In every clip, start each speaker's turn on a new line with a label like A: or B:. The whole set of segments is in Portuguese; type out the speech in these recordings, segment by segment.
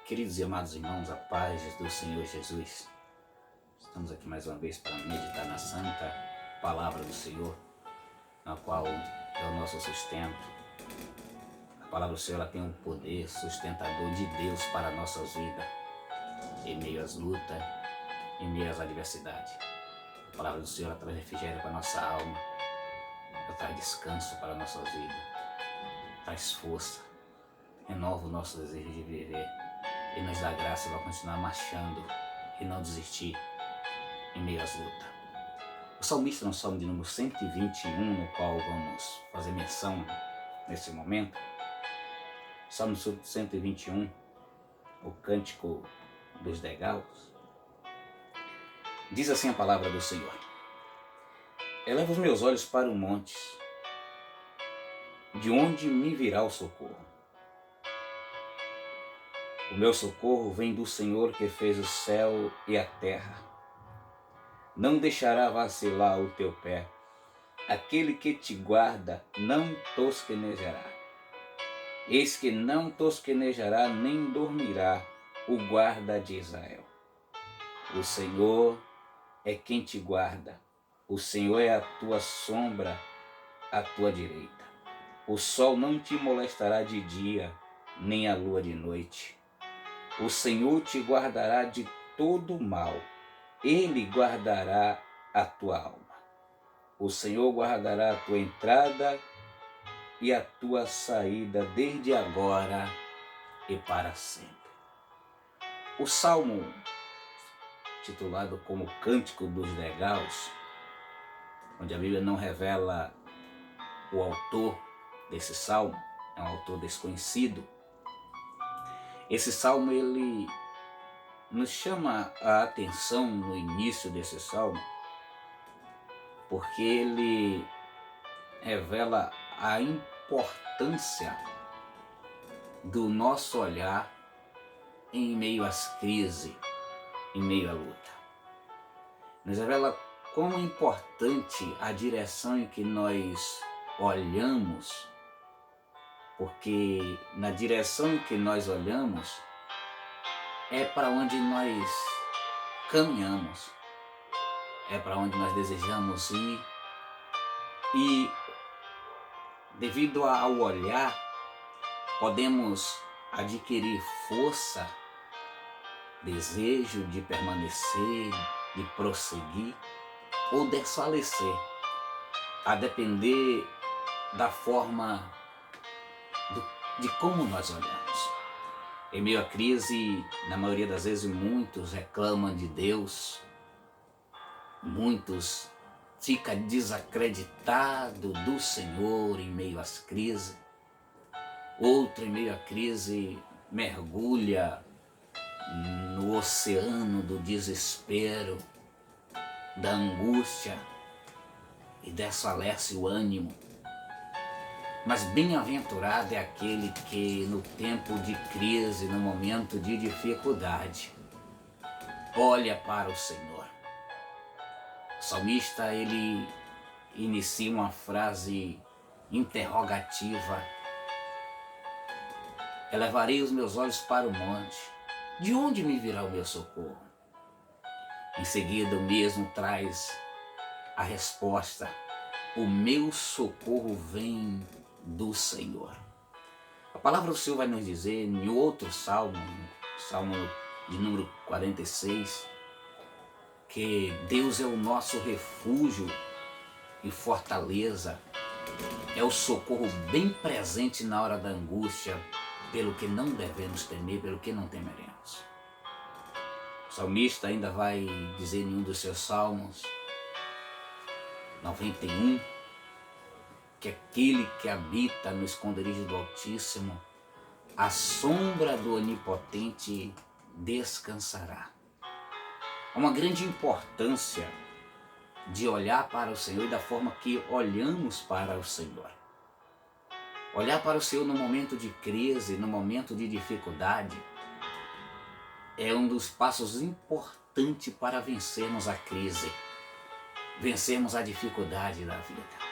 A: Queridos e amados irmãos, a paz do Senhor Jesus. Estamos aqui mais uma vez para meditar na santa palavra do Senhor, na qual é o nosso sustento. A palavra do Senhor ela tem um poder sustentador de Deus para as nossas vidas, em meio às lutas, em meio às adversidades. A palavra do Senhor ela traz refrigério para a nossa alma, ela traz descanso para a nossa vida, traz força, renova o nosso desejo de viver e nos dá graça para continuar marchando e não desistir em meio às lutas. O salmista no Salmo de número 121, no qual vamos fazer menção nesse momento, Salmo 121, o Cântico dos Degraus, diz assim a palavra do Senhor: eleva os meus olhos para o monte, de onde me virá o socorro? O meu socorro vem do Senhor que fez o céu e a terra. Não deixará vacilar o teu pé. Aquele que te guarda não tosquenejará. Eis que não tosquenejará nem dormirá o guarda de Israel. O Senhor é quem te guarda. O Senhor é a tua sombra à tua direita. O sol não te molestará de dia, nem a lua de noite. O Senhor te guardará de todo mal. Ele guardará a tua alma. O Senhor guardará a tua entrada e a tua saída desde agora e para sempre. O salmo, titulado como Cântico dos Degraus, onde a Bíblia não revela o autor desse salmo, é um autor desconhecido. Esse salmo ele nos chama a atenção no início desse salmo, porque ele revela a importância do nosso olhar em meio às crises, em meio à luta. Nos revela quão é importante a direção em que nós olhamos, porque na direção em que nós olhamos é para onde nós caminhamos, é para onde nós desejamos ir, e devido ao olhar podemos adquirir força, desejo de permanecer, de prosseguir ou desfalecer, a depender da forma de como nós olhamos. Em meio à crise, na maioria das vezes, muitos reclamam de Deus, muitos ficam desacreditados do Senhor em meio às crises, outro em meio à crise mergulha no oceano do desespero, da angústia e desfalece o ânimo. Mas bem-aventurado é aquele que no tempo de crise, no momento de dificuldade, olha para o Senhor. O salmista ele inicia uma frase interrogativa: elevarei os meus olhos para o monte, de onde me virá o meu socorro? Em seguida o mesmo traz a resposta: o meu socorro vem do Senhor. A palavra do Senhor vai nos dizer em outro salmo, Salmo de número 46, que Deus é o nosso refúgio e fortaleza, é o socorro bem presente na hora da angústia, pelo que não devemos temer, pelo que não temeremos. O salmista ainda vai dizer em um dos seus salmos, 91, que aquele que habita no esconderijo do Altíssimo, à sombra do Onipotente descansará. Há uma grande importância de olhar para o Senhor e da forma que olhamos para o Senhor. Olhar para o Senhor no momento de crise, no momento de dificuldade, é um dos passos importantes para vencermos a crise, vencermos a dificuldade da vida.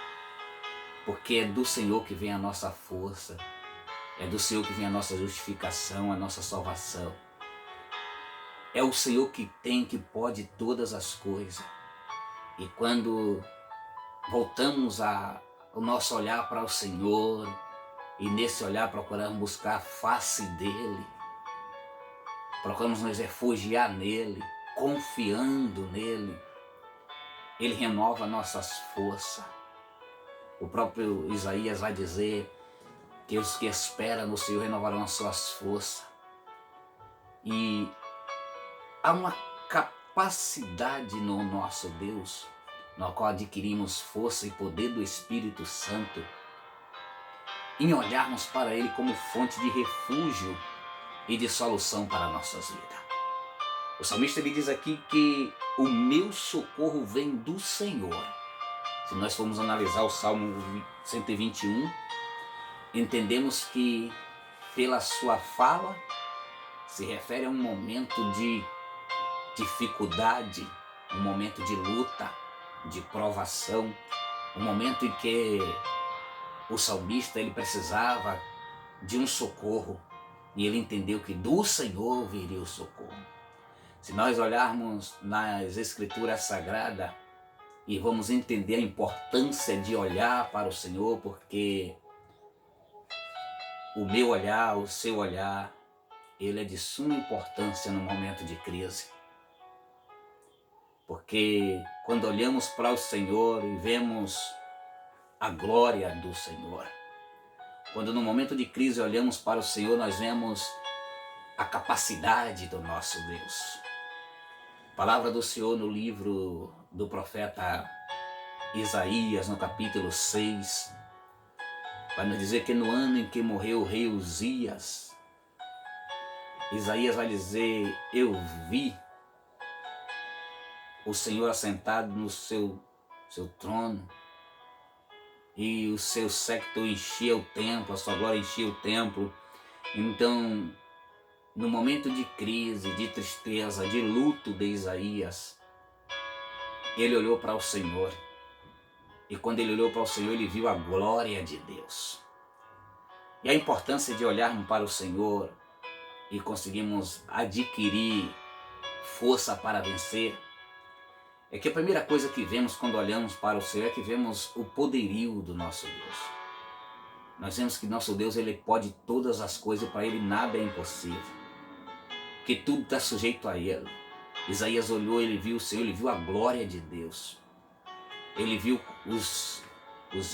A: Porque é do Senhor que vem a nossa força, É do Senhor que vem a nossa justificação, a nossa salvação. É o Senhor que tem, que pode todas as coisas. E quando voltamos o nosso olhar para o Senhor, e nesse olhar procuramos buscar a face dEle, procuramos nos refugiar nele, confiando nele, Ele renova nossas forças. O próprio Isaías vai dizer que os que esperam no Senhor renovarão as suas forças. E há uma capacidade no nosso Deus, na qual adquirimos força e poder do Espírito Santo, em olharmos para Ele como fonte de refúgio e de solução para nossas vidas. O salmista ele diz aqui que o meu socorro vem do Senhor. Se nós formos analisar o Salmo 121, entendemos que pela sua fala se refere a um momento de dificuldade, um momento de luta, de provação, um momento em que o salmista ele precisava de um socorro e ele entendeu que do Senhor viria o socorro. Se nós olharmos nas Escrituras Sagradas e vamos entender a importância de olhar para o Senhor, porque o meu olhar, o seu olhar, ele é de suma importância no momento de crise. Porque quando olhamos para o Senhor e vemos a glória do Senhor, quando no momento de crise olhamos para o Senhor, nós vemos a capacidade do nosso Deus. A palavra do Senhor no livro do profeta Isaías, no capítulo 6, vai nos dizer que no ano em que morreu o rei Uzias, Isaías vai dizer: eu vi o Senhor assentado no seu trono, e o seu séquito enchia o templo, a sua glória enchia o templo. Então, no momento de crise, de tristeza, de luto de Isaías, ele olhou para o Senhor. E quando ele olhou para o Senhor, ele viu a glória de Deus. E a importância de olharmos para o Senhor e conseguirmos adquirir força para vencer, é que a primeira coisa que vemos quando olhamos para o Senhor é que vemos o poderio do nosso Deus. Nós vemos que nosso Deus ele pode todas as coisas, para ele nada é impossível. Que tudo está sujeito a ele. Isaías olhou, ele viu o Senhor, ele viu a glória de Deus. Ele viu os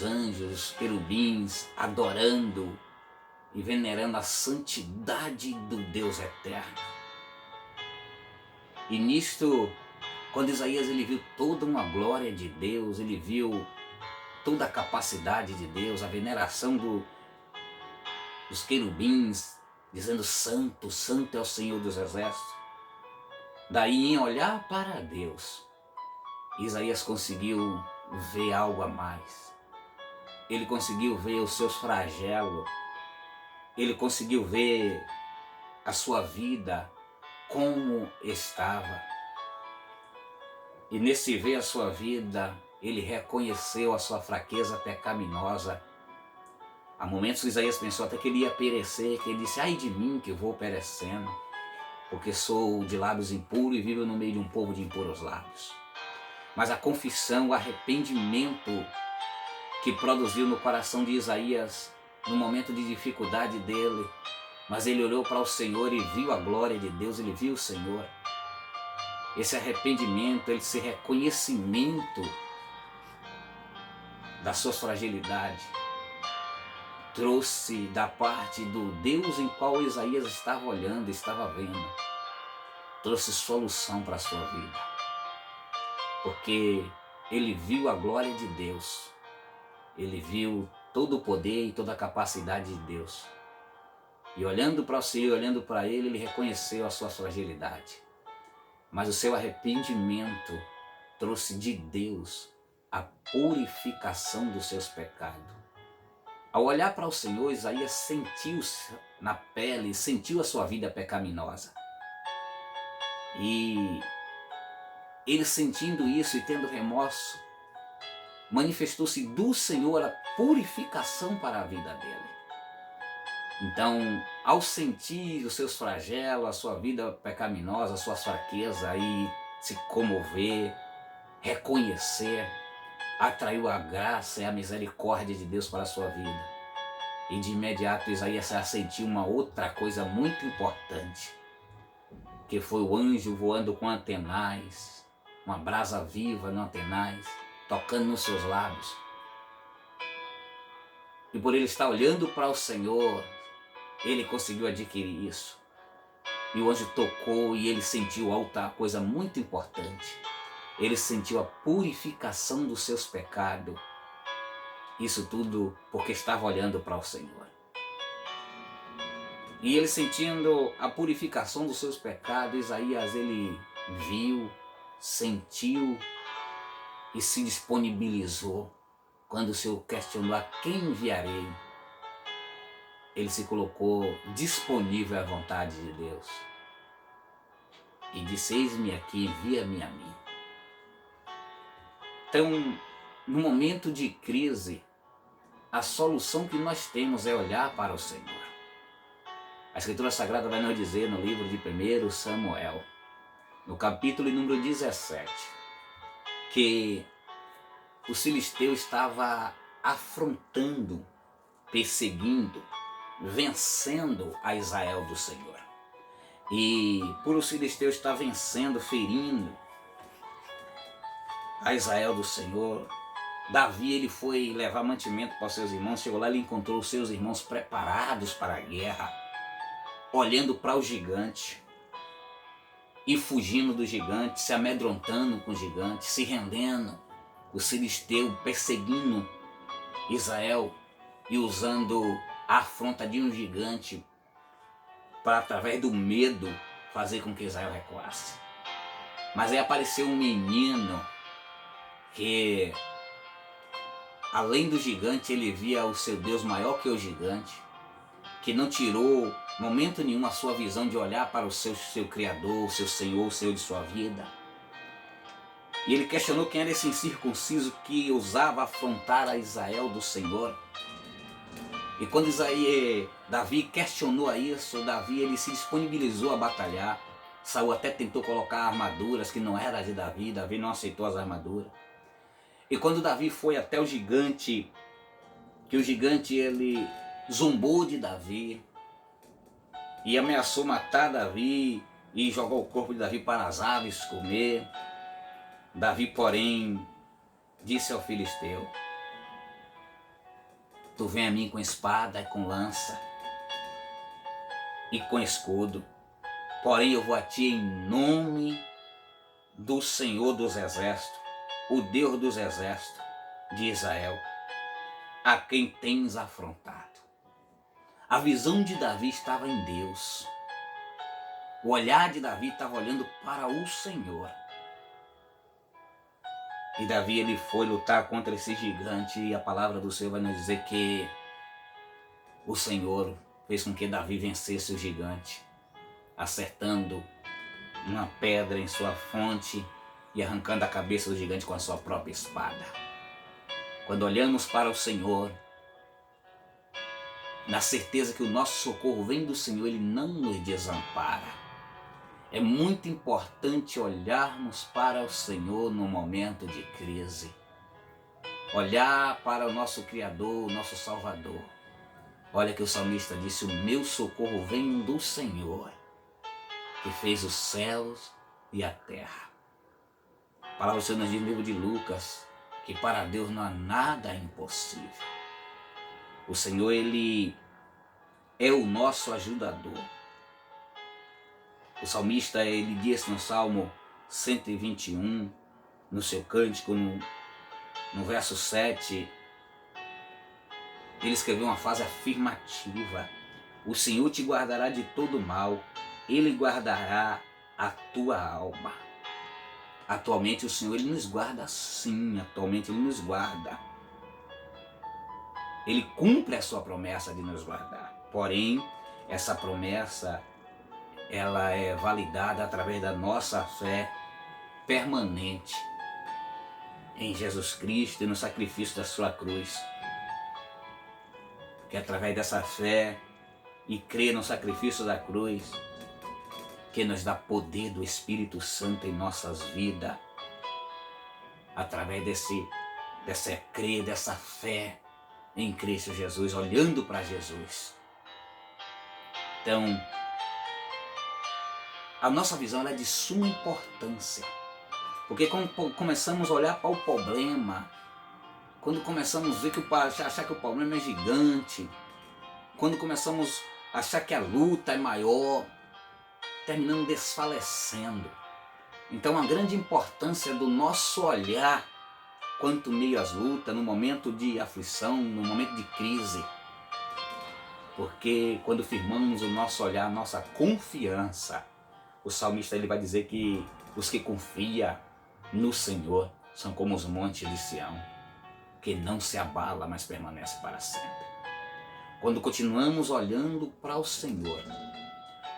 A: anjos, os querubins adorando e venerando a santidade do Deus eterno. E nisto, quando Isaías ele viu toda uma glória de Deus, ele viu toda a capacidade de Deus, a veneração dos querubins, dizendo: santo, santo é o Senhor dos exércitos. Daí, em olhar para Deus, Isaías conseguiu ver algo a mais. Ele conseguiu ver os seus flagelos, ele conseguiu ver a sua vida como estava. E nesse ver a sua vida, ele reconheceu a sua fraqueza pecaminosa. Há momentos que Isaías pensou até que ele ia perecer, que ele disse: ai de mim que vou perecendo, porque sou de lábios impuros e vivo no meio de um povo de impuros lábios. Mas a confissão, o arrependimento que produziu no coração de Isaías, no momento de dificuldade dele, mas ele olhou para o Senhor e viu a glória de Deus, ele viu o Senhor. Esse arrependimento, esse reconhecimento da sua fragilidade, trouxe da parte do Deus em qual Isaías estava olhando, estava vendo, trouxe solução para a sua vida. Porque ele viu a glória de Deus, ele viu todo o poder e toda a capacidade de Deus. E olhando para o Senhor, olhando para ele reconheceu a sua fragilidade. Mas o seu arrependimento trouxe de Deus a purificação dos seus pecados. Ao olhar para o Senhor, Isaías sentiu na pele, sentiu a sua vida pecaminosa. E ele, sentindo isso e tendo remorso, manifestou-se do Senhor a purificação para a vida dele. Então, ao sentir os seus flagelos, a sua vida pecaminosa, as suas fraquezas, aí se comover, reconhecer, atraiu a graça e a misericórdia de Deus para a sua vida. E de imediato Isaías sentiu uma outra coisa muito importante, que foi o anjo voando com antenais, uma brasa viva no antenais, tocando nos seus lábios. E por ele estar olhando para o Senhor, ele conseguiu adquirir isso. E o anjo tocou e ele sentiu outra coisa muito importante. Ele sentiu a purificação dos seus pecados. Isso tudo porque estava olhando para o Senhor. E ele sentindo a purificação dos seus pecados, Isaías ele viu, sentiu e se disponibilizou. Quando o Senhor questionou a quem enviarei, ele se colocou disponível à vontade de Deus. E disse, eis-me aqui, envia-me a mim. Então, no momento de crise, a solução que nós temos é olhar para o Senhor. A Escritura Sagrada vai nos dizer no livro de 1 Samuel, no capítulo número 17, que o filisteu estava afrontando, perseguindo, vencendo a Israel do Senhor. E por o filisteu estar vencendo, ferindo a Israel do Senhor, Davi ele foi levar mantimento para os seus irmãos. Chegou lá, ele encontrou os seus irmãos preparados para a guerra, olhando para o gigante e fugindo do gigante, se amedrontando com o gigante, se rendendo. O filisteu perseguindo Israel e usando a afronta de um gigante para, através do medo, fazer com que Israel recuasse. Mas aí apareceu um menino que, além do gigante, ele via o seu Deus maior que o gigante, que não tirou momento nenhum a sua visão de olhar para o seu Criador, o seu Senhor, o Senhor de sua vida. E ele questionou quem era esse incircunciso que ousava afrontar a Israel do Senhor. E quando Davi questionou a isso, Davi ele se disponibilizou a batalhar. Saul até tentou colocar armaduras que não era de Davi, Davi não aceitou as armaduras. E quando Davi foi até o gigante, que o gigante ele zombou de Davi e ameaçou matar Davi e jogou o corpo de Davi para as aves comer, Davi, porém, disse ao filisteu, tu vem a mim com espada e com lança e com escudo, porém eu vou a ti em nome do Senhor dos Exércitos, o Deus dos Exércitos de Israel, a quem tens afrontado. A visão de Davi estava em Deus. O olhar de Davi estava olhando para o Senhor. E Davi ele foi lutar contra esse gigante e a palavra do Senhor vai nos dizer que o Senhor fez com que Davi vencesse o gigante, acertando uma pedra em sua fronte e arrancando a cabeça do gigante com a sua própria espada. Quando olhamos para o Senhor, na certeza que o nosso socorro vem do Senhor, Ele não nos desampara. É muito importante olharmos para o Senhor no momento de crise. Olhar para o nosso Criador, o nosso Salvador. Olha que o salmista disse, o meu socorro vem do Senhor, que fez os céus e a terra. A palavra do Senhor nos diz no livro de Lucas, que para Deus não há nada impossível. O Senhor, Ele é o nosso ajudador. O salmista, ele disse no Salmo 121, no seu cântico, no verso 7, ele escreveu uma frase afirmativa. O Senhor te guardará de todo mal, Ele guardará a tua alma. Atualmente o Senhor, Ele nos guarda sim, atualmente Ele nos guarda. Ele cumpre a sua promessa de nos guardar. Porém, essa promessa, ela é validada através da nossa fé permanente em Jesus Cristo e no sacrifício da sua cruz. Que através dessa fé e crer no sacrifício da cruz, que nos dá poder do Espírito Santo em nossas vidas, através dessa crer, dessa fé em Cristo Jesus, olhando para Jesus. Então, a nossa visão é de suma importância, porque quando começamos a olhar para o problema, quando começamos a ver achar que o problema é gigante, quando começamos a achar que a luta é maior, terminamos desfalecendo. Então, a grande importância do nosso olhar, quanto meio às lutas, no momento de aflição, no momento de crise, porque quando firmamos o nosso olhar, a nossa confiança, o salmista ele vai dizer que os que confiam no Senhor são como os montes de Sião, que não se abala, mas permanece para sempre. Quando continuamos olhando para o Senhor,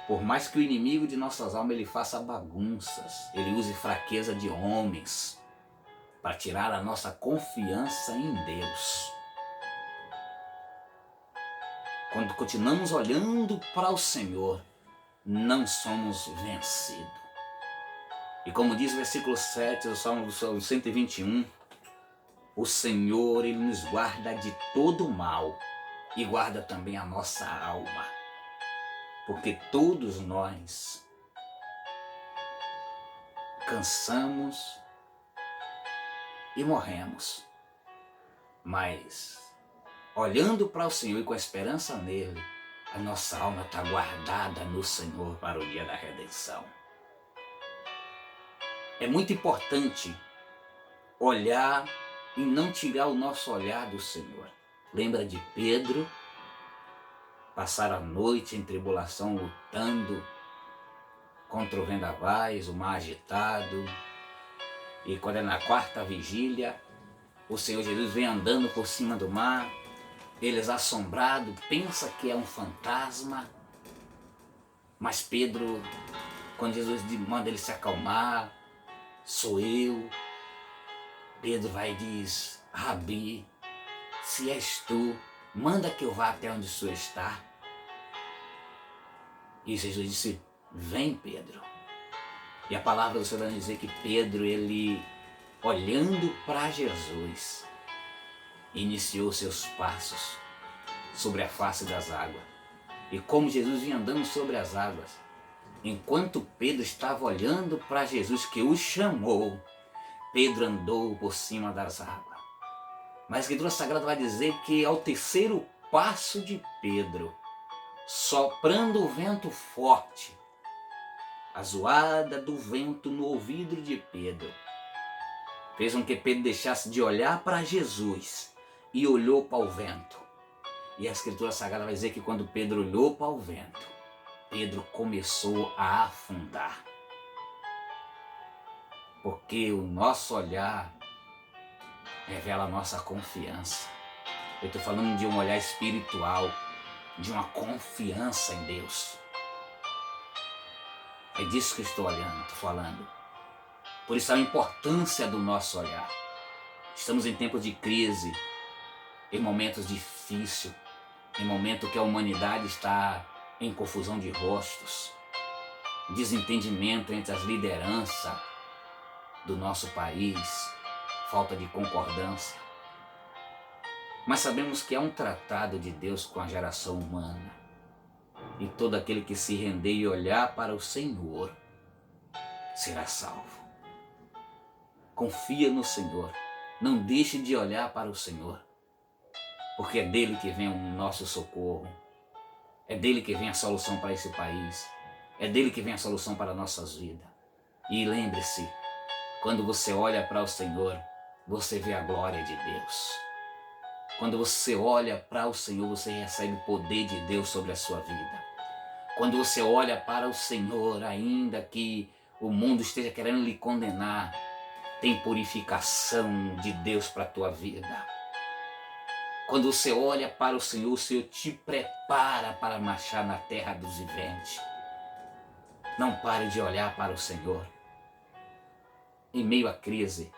A: por mais que o inimigo de nossas almas ele faça bagunças, ele use fraqueza de homens para tirar a nossa confiança em Deus. Quando continuamos olhando para o Senhor, não somos vencidos. E como diz o versículo 7 do Salmo 121, o Senhor ele nos guarda de todo mal e guarda também a nossa alma. Porque todos nós cansamos e morremos. Mas olhando para o Senhor e com a esperança nele, a nossa alma está guardada no Senhor para o dia da redenção. É muito importante olhar e não tirar o nosso olhar do Senhor. Lembra de Pedro? Passar a noite em tribulação lutando contra o vendavais, o mar agitado. E quando é na quarta vigília, o Senhor Jesus vem andando por cima do mar. Eles assombrados, pensa que é um fantasma. Mas Pedro, quando Jesus manda ele se acalmar, sou eu. Pedro vai e diz, Rabi, se és tu, manda que eu vá até onde o Senhor está. E Jesus disse, vem Pedro. E a palavra do Senhor vai dizer que Pedro, ele olhando para Jesus, iniciou seus passos sobre a face das águas. E como Jesus vinha andando sobre as águas, enquanto Pedro estava olhando para Jesus que o chamou, Pedro andou por cima das águas. Mas a Escritura Sagrada vai dizer que ao terceiro passo de Pedro, soprando o vento forte, a zoada do vento no ouvido de Pedro, fez com que Pedro deixasse de olhar para Jesus e olhou para o vento. E a Escritura Sagrada vai dizer que quando Pedro olhou para o vento, Pedro começou a afundar. Porque o nosso olhar revela a nossa confiança. Eu estou falando de um olhar espiritual, de uma confiança em Deus. É disso que eu estou falando. Por isso a importância do nosso olhar. Estamos em tempos de crise, em momentos difíceis, em momento que a humanidade está em confusão de rostos, desentendimento entre as lideranças do nosso país, falta de concordância. Mas sabemos que há um tratado de Deus com a geração humana. E todo aquele que se render e olhar para o Senhor será salvo. Confia no Senhor. Não deixe de olhar para o Senhor. Porque é dele que vem o nosso socorro. É dele que vem a solução para esse país. É dele que vem a solução para nossas vidas. E lembre-se, quando você olha para o Senhor, você vê a glória de Deus. Quando você olha para o Senhor, você recebe o poder de Deus sobre a sua vida. Quando você olha para o Senhor, ainda que o mundo esteja querendo lhe condenar, tem purificação de Deus para a tua vida. Quando você olha para o Senhor te prepara para marchar na terra dos viventes. Não pare de olhar para o Senhor. Em meio à crise,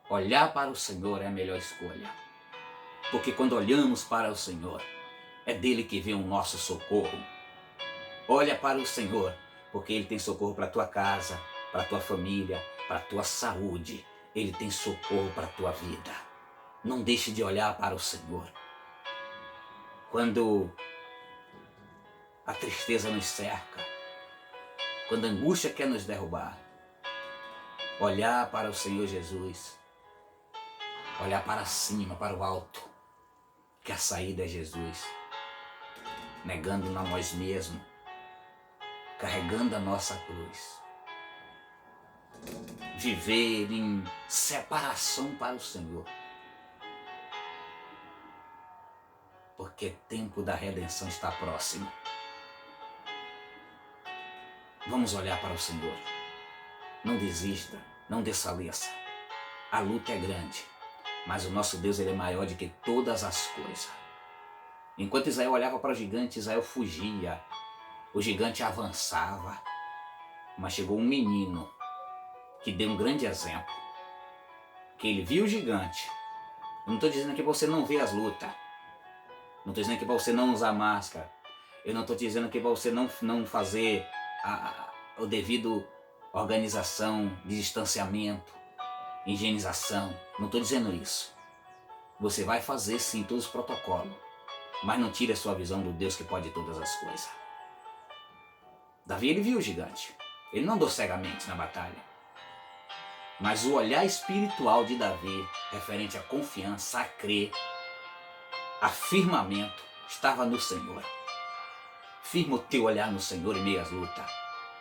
A: olhar para o Senhor é a melhor escolha. Porque quando olhamos para o Senhor, É dele que vem o nosso socorro. Olha para o Senhor, porque Ele tem socorro para a tua casa, para a tua família, para a tua saúde. Ele tem socorro para a tua vida. Não deixe de olhar para o Senhor. Quando a tristeza nos cerca, quando a angústia quer nos derrubar, olhar para o Senhor Jesus, olhar para cima, para o alto, que a saída é Jesus, negando-nos a nós mesmos, carregando a nossa cruz. Viver em separação para o Senhor. Porque o tempo da redenção está próximo. Vamos olhar para o Senhor. Não desista, não desfaleça. A luta é grande, mas o nosso Deus ele é maior do que todas as coisas. Enquanto Israel olhava para o gigante, Israel fugia. O gigante avançava. Mas chegou um menino que deu um grande exemplo. Que ele viu o gigante. Eu não estou dizendo que você não vê as lutas. Não estou dizendo que para você não usar máscara. Eu não estou dizendo que para você não fazer o devido organização de distanciamento, higienização. Não estou dizendo isso. Você vai fazer sim todos os protocolos. Mas não tire a sua visão do Deus que pode todas as coisas. Davi ele viu o gigante. Ele não andou cegamente na batalha. Mas o olhar espiritual de Davi, referente à confiança, a crer, a firmamento, estava no Senhor. Firma o teu olhar no Senhor em meio às lutas.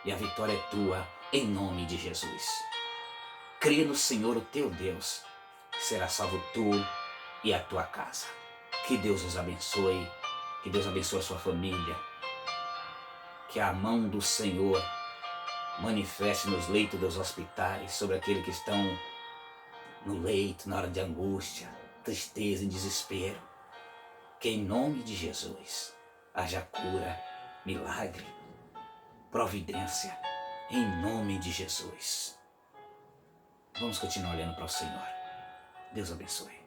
A: E a vitória é tua, em nome de Jesus. Crê no Senhor, o teu Deus. Será salvo tu e a tua casa. Que Deus os abençoe. Que Deus abençoe a sua família. Que a mão do Senhor manifeste nos leitos dos hospitais, sobre aqueles que estão no leito, na hora de angústia, tristeza e desespero. Que em nome de Jesus haja cura, milagre, providência, em nome de Jesus. Vamos continuar olhando para o Senhor. Deus abençoe.